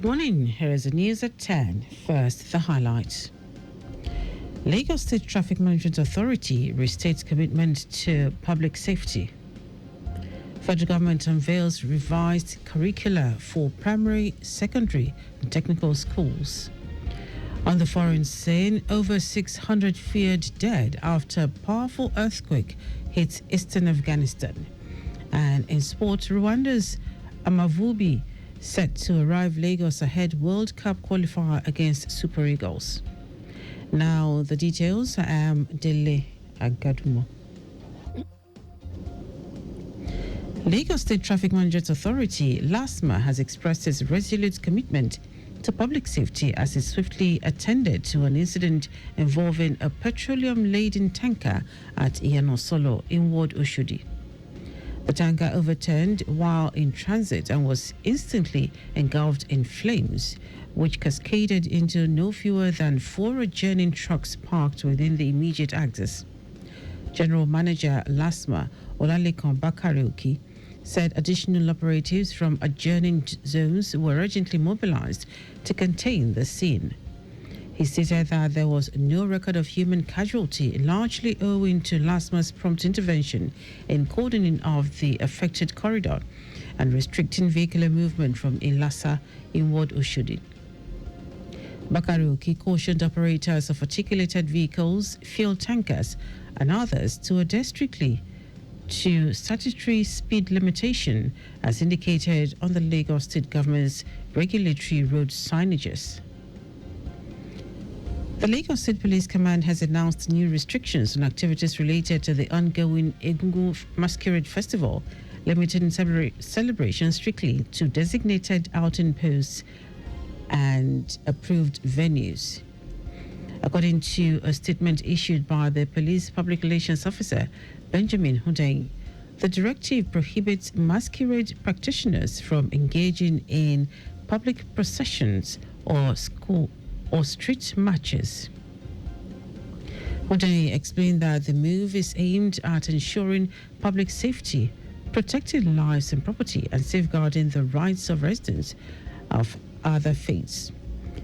Good morning. Here is the news at 10. First, the highlights. Lagos State Traffic Management Authority restates commitment to public safety. Federal government unveils revised curricula for primary, secondary, and technical schools. On the foreign scene, over 600 feared dead after a powerful earthquake hits eastern Afghanistan. And in sports, Rwanda's Amavubi set to arrive Lagos ahead World Cup qualifier against Super Eagles. Now the details. I am Dele Agadumo. Lagos State Traffic Management Authority, LASMA, has expressed its resolute commitment to public safety as it swiftly attended to an incident involving a petroleum-laden tanker at Iyanosolo in Ward Oshodi. The tanker overturned while in transit and was instantly engulfed in flames, which cascaded into no fewer than 4 adjoining trucks parked within the immediate axis. General Manager LASMA, Olalekan Bakarioki, said additional operatives from adjoining zones were urgently mobilized to contain the scene. He stated that there was no record of human casualty, largely owing to LASMA's prompt intervention in cordoning off the affected corridor and restricting vehicular movement from Ilasa in Ward Oshodi. Bakarioki cautioned operators of articulated vehicles, fuel tankers, and others to adhere strictly to statutory speed limitation as indicated on the Lagos State Government's regulatory road signages. The Lagos State Police Command has announced new restrictions on activities related to the ongoing Egungun Masquerade Festival, limiting celebrations strictly to designated outing posts and approved venues. According to a statement issued by the Police Public Relations Officer, Benjamin Hundeyin, the directive prohibits masquerade practitioners from engaging in public processions or school or street marches. Hundeyin explained that the move is aimed at ensuring public safety, protecting lives and property, and safeguarding the rights of residents of other faiths.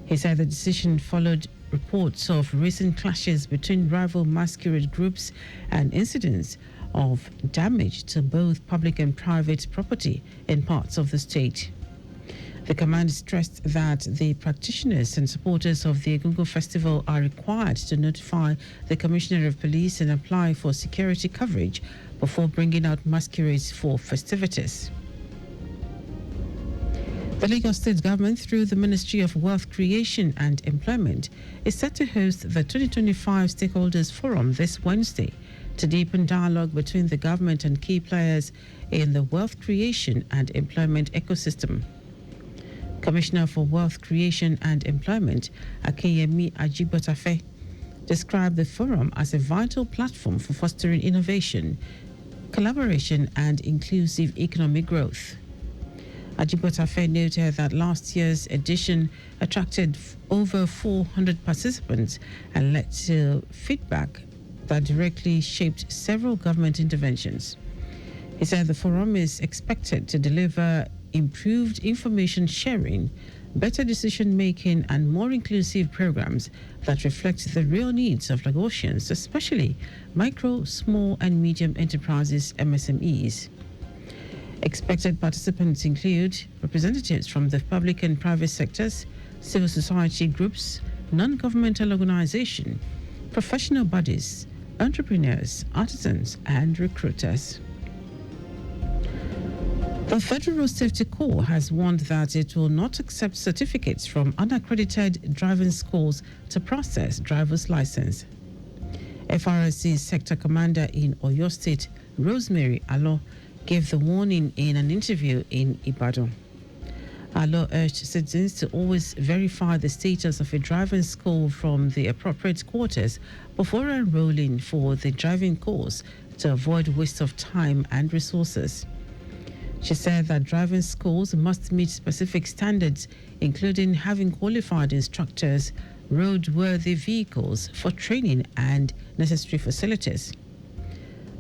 He said the decision followed reports of recent clashes between rival masquerade groups and incidents of damage to both public and private property in parts of the state. The command stressed that the practitioners and supporters of the Egungun Festival are required to notify the Commissioner of Police and apply for security coverage before bringing out masquerades for festivities. The Lagos State Government, through the Ministry of Wealth Creation and Employment, is set to host the 2025 Stakeholders Forum this Wednesday to deepen dialogue between the government and key players in the wealth creation and employment ecosystem. Commissioner for Wealth Creation and Employment, Akeyemi Ajigbotafe, described the forum as a vital platform for fostering innovation, collaboration, and inclusive economic growth. Ajigbotafe noted that last year's edition attracted over 400 participants and led to feedback that directly shaped several government interventions. He said the forum is expected to deliver improved information sharing, better decision making, and more inclusive programs that reflect the real needs of Lagosians, especially micro, small, and medium enterprises (MSMEs). Expected participants include representatives from the public and private sectors, civil society groups, non-governmental organizations, professional bodies, entrepreneurs, artisans, and recruiters. The Federal Road Safety Corps has warned that it will not accept certificates from unaccredited driving schools to process driver's license. FRSC Sector Commander in Oyo State, Rosemary Alo, gave the warning in an interview in Ibadan. Alo urged citizens to always verify the status of a driving school from the appropriate quarters before enrolling for the driving course to avoid waste of time and resources. She said that driving schools must meet specific standards, including having qualified instructors, roadworthy vehicles for training, and necessary facilities.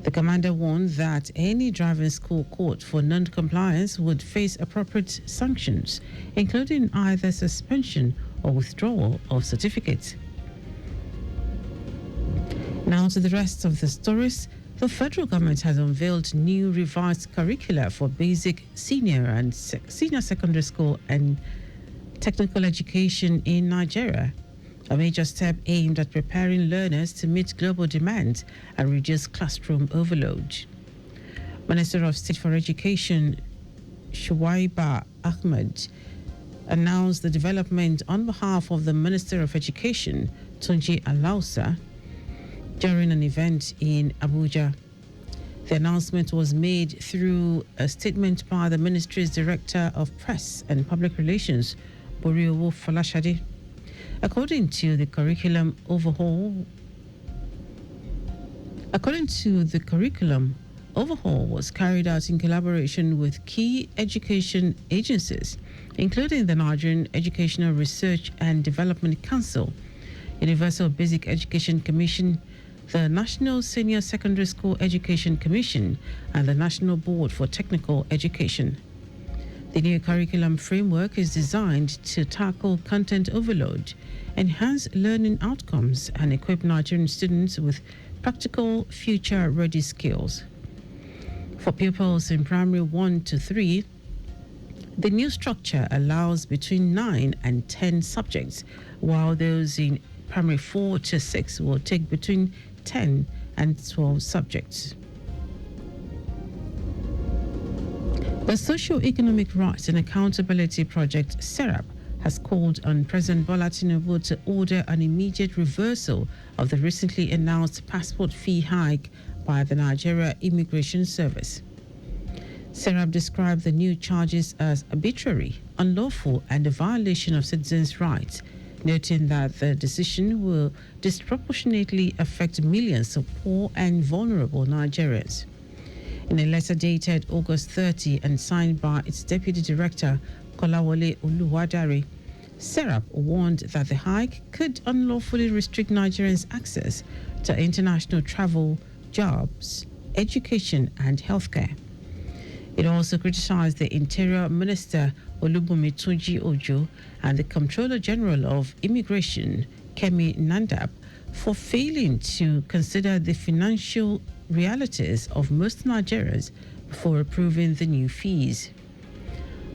The commander warned that any driving school caught for non-compliance would face appropriate sanctions, including either suspension or withdrawal of certificates. Now to the rest of the stories. The federal government has unveiled new revised curricula for basic, senior and senior secondary school and technical education in Nigeria, a major step aimed at preparing learners to meet global demands and reduce classroom overload. Minister of State for Education Shuaiba Ahmed announced the development on behalf of the Minister of Education, Tunji Alausa, during an event in Abuja. The announcement was made through a statement by the ministry's Director of Press and Public Relations, Boriowo Falashade. According to the curriculum overhaul was carried out in collaboration with key education agencies, including the Nigerian Educational Research and Development Council, Universal Basic Education Commission, the National Senior Secondary School Education Commission, and the National Board for Technical Education. The new curriculum framework is designed to tackle content overload, enhance learning outcomes, and equip Nigerian students with practical, future-ready skills. For pupils in primary 1 to 3, the new structure allows between 9 and 10 subjects, while those in primary 4 to 6 will take between 10 and 12 subjects. The Socio-Economic Rights and Accountability Project, SERAP, has called on President Bola Tinubu to order an immediate reversal of the recently announced passport fee hike by the Nigeria Immigration Service. SERAP described the new charges as arbitrary, unlawful, and a violation of citizens' rights, noting that the decision will disproportionately affect millions of poor and vulnerable Nigerians. In a letter dated August 30 and signed by its Deputy Director, Kolawole Oluwadare, SERAP warned that the hike could unlawfully restrict Nigerians' access to international travel, jobs, education, and healthcare. It also criticized the Interior Minister Olubunmi Tunji Ojo and the Comptroller General of Immigration, Kemi Nandab, for failing to consider the financial realities of most Nigerians before approving the new fees.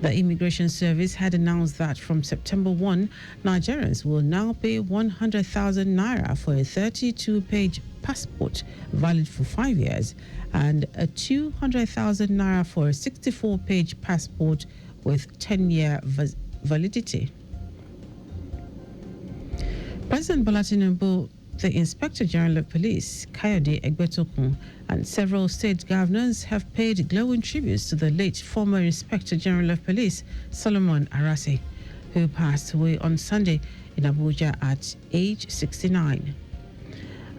The Immigration Service had announced that from September 1, Nigerians will now pay 100,000 naira for a 32-page passport valid for 5 years and a 200,000 naira for a 64-page passport with 10-year validity. President Bola Tinubu, the Inspector General of Police, Kayode Egbetokun, and several state governors have paid glowing tributes to the late former Inspector General of Police, Solomon Arase, who passed away on Sunday in Abuja at age 69.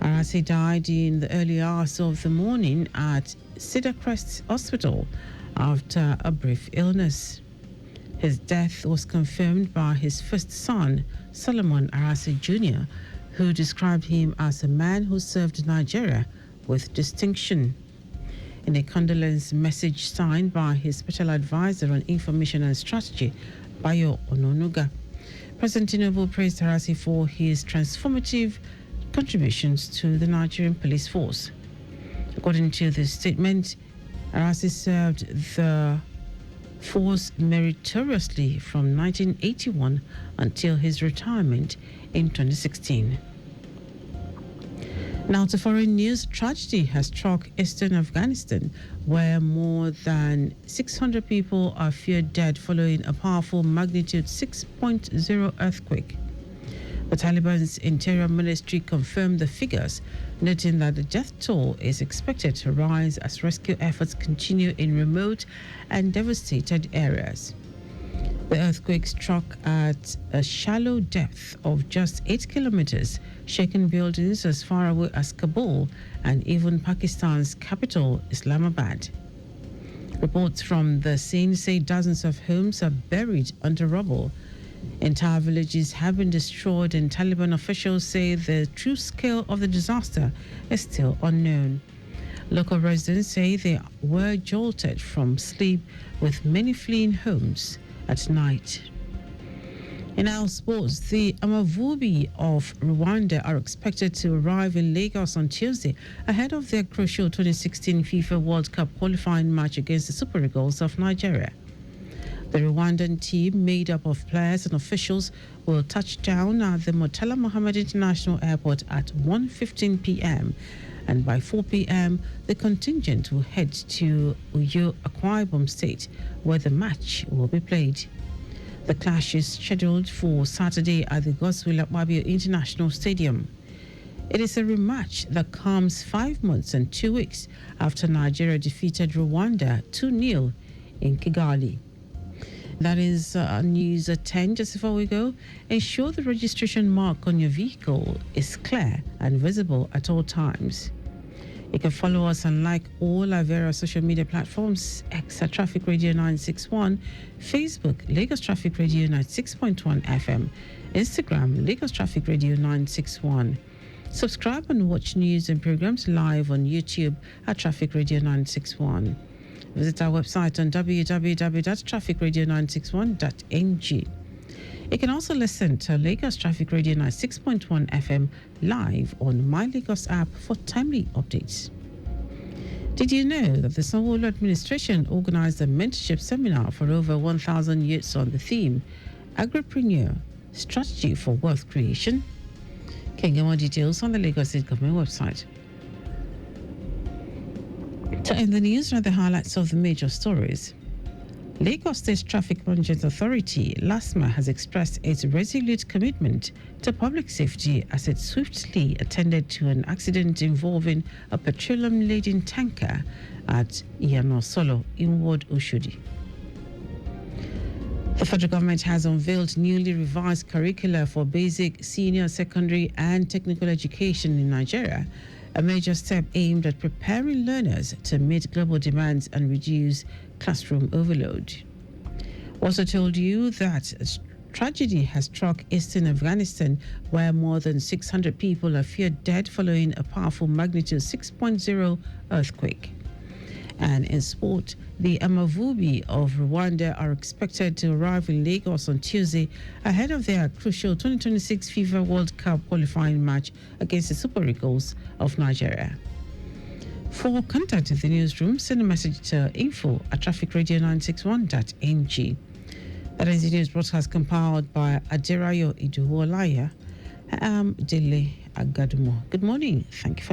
Arase died in the early hours of the morning at Cedar Crest Hospital after a brief illness. His death was confirmed by his first son, Solomon Arase Jr., who described him as a man who served Nigeria with distinction. In a condolence message signed by his special advisor on information and strategy, Bayo Ononuga, President Tinubu praised Arase for his transformative contributions to the Nigerian police force. According to the statement, Arase served the force meritoriously from 1981 until his retirement in 2016. Now to foreign news. Tragedy has struck eastern Afghanistan, where more than 600 people are feared dead following a powerful magnitude 6.0 earthquake. The Taliban's Interior Ministry confirmed the figures, noting that the death toll is expected to rise as rescue efforts continue in remote and devastated areas. The earthquake struck at a shallow depth of just 8 kilometers, shaking buildings as far away as Kabul and even Pakistan's capital, Islamabad. Reports from the scene say dozens of homes are buried under rubble. Entire villages have been destroyed, and Taliban officials say the true scale of the disaster is still unknown. Local residents say they were jolted from sleep, with many fleeing homes at night. In our sports, the Amavubi of Rwanda are expected to arrive in Lagos on Tuesday ahead of their crucial 2016 FIFA World Cup qualifying match against the Super Eagles of Nigeria. The Rwandan team, made up of players and officials, will touch down at the Murtala Mohammed International Airport at 1:15 p.m. And by 4 p.m., the contingent will head to Uyo, Akwa Ibom State, where the match will be played. The clash is scheduled for Saturday at the Godswill Akpabio International Stadium. It is a rematch that comes 5 months and 2 weeks after Nigeria defeated Rwanda 2-0 in Kigali. That is news at 10. Just before we go, ensure the registration mark on your vehicle is clear and visible at all times. You can follow us and like all our various social media platforms: X at Traffic Radio 961, Facebook Lagos Traffic Radio 96.1 FM, Instagram Lagos Traffic Radio 961. Subscribe and watch news and programs live on YouTube at Traffic Radio 961. Visit our website on www.trafficradio961.ng. You can also listen to Lagos Traffic Radio 96.1 FM live on My Lagos app for timely updates. Did you know that the Sanwo-Olu administration organized a mentorship seminar for over 1,000 youths on the theme Agripreneur, Strategy for Wealth Creation? You can get more details on the Lagos State Government website. To end the news are the highlights of the major stories. Lagos State Traffic Management Authority, LASMA, has expressed its resolute commitment to public safety as it swiftly attended to an accident involving a petroleum-laden tanker at Iyanosolo in Ward Oshodi. The federal government has unveiled newly revised curricula for basic, senior, secondary and technical education in Nigeria, a major step aimed at preparing learners to meet global demands and reduce classroom overload. Also told you that tragedy has struck eastern Afghanistan, where more than 600 people are feared dead following a powerful magnitude 6.0 earthquake. And in sport, the Amavubi of Rwanda are expected to arrive in Lagos on Tuesday ahead of their crucial 2026 FIFA World Cup qualifying match against the Super Eagles of Nigeria. For contact in the newsroom, send a message to info@trafficradio961.ng. That is the news broadcast compiled by Aderayo Iduwolaya. I am Dele Agadumo. Good morning. Thank you for listening.